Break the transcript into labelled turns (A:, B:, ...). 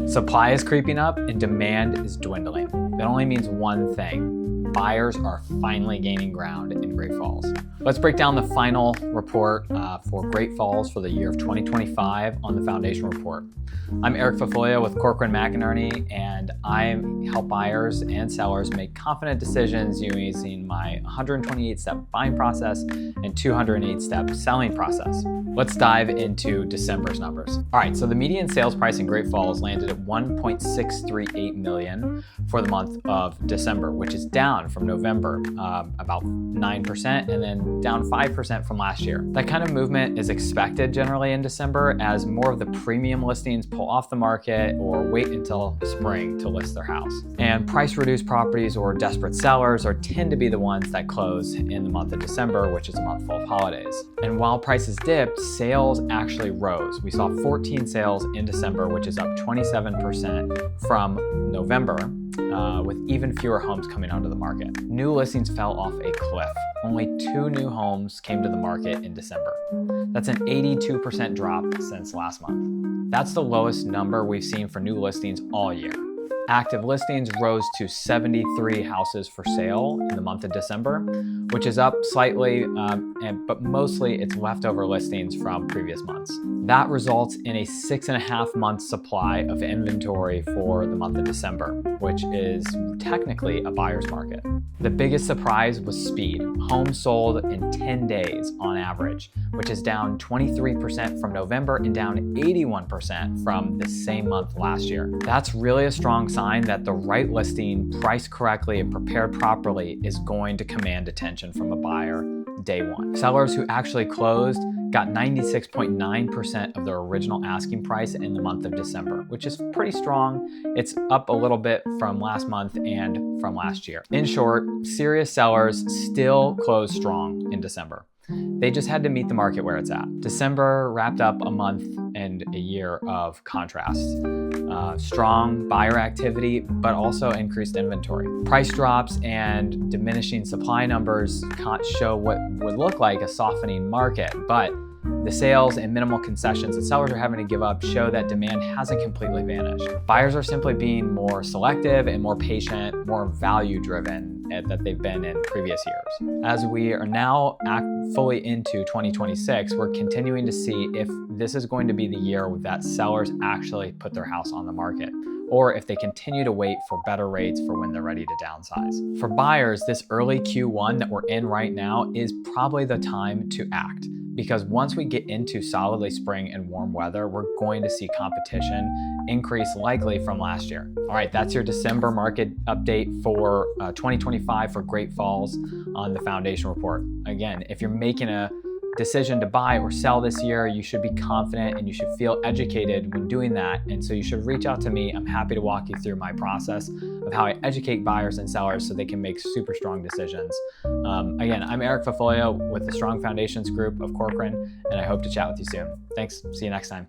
A: Supply is creeping up and demand is dwindling. That only means one thing. Buyers are finally gaining ground in Great Falls. Let's break down the final report for Great Falls for the year of 2025 on the Foundation Report. I'm Eric Fafoglia with Corcoran McInerney, and I help buyers and sellers make confident decisions using my 128-step buying process and 208-step selling process. Let's dive into December's numbers. All right, so the median sales price in Great Falls landed at $1.638 million for the month of December, which is down from November, about 9%, and then down 5% from last year. That kind of movement is expected generally in December as more of the premium listings pull off the market or wait until spring to list their house. And price-reduced properties or desperate sellers tend to be the ones that close in the month of December, which is a month full of holidays. And while prices dipped, sales actually rose. We saw 14 sales in December, which is up 27% from November, with even fewer homes coming onto the market. New listings fell off a cliff. Only 2 new homes came to the market in December. That's an 82% drop since last month. That's the lowest number we've seen for new listings all year. Active listings rose to 73 houses for sale in the month of December, which is up slightly, but mostly it's leftover listings from previous months. That results in a 6.5 month supply of inventory for the month of December, which is technically a buyer's market. The biggest surprise was speed. Homes sold in 10 days on average, which is down 23% from November and down 81% from the same month last year. That's really a strong sign that the right listing, priced correctly and prepared properly, is going to command attention from a buyer day one. Sellers who actually closed got 96.9% of their original asking price in the month of December, which is pretty strong. It's up a little bit from last month and from last year. In short, serious sellers still closed strong in December. They just had to meet the market where it's at. December wrapped up a month and a year of contrasts. Strong buyer activity, but also increased inventory. Price drops and diminishing supply numbers show what would look like a softening market, but the sales and minimal concessions that sellers are having to give up show that demand hasn't completely vanished. Buyers are simply being more selective and more patient, more value-driven that they've been in previous years. As we are now fully into 2026, we're continuing to see if this is going to be the year that sellers actually put their house on the market, or if they continue to wait for better rates for when they're ready to downsize. For buyers, this early Q1 that we're in right now is probably the time to act, because once we get into solidly spring and warm weather, we're going to see competition increase likely from last year. All right, that's your December market update for 2025 for Great Falls on the Foundation Report. Again, if you're making a decision to buy or sell this year, you should be confident and you should feel educated when doing that. And so you should reach out to me. I'm happy to walk you through my process of how I educate buyers and sellers so they can make super strong decisions. Again, I'm Eric Fafoglia with the Strong Foundations Group of Corcoran, and I hope to chat with you soon. Thanks. See you next time.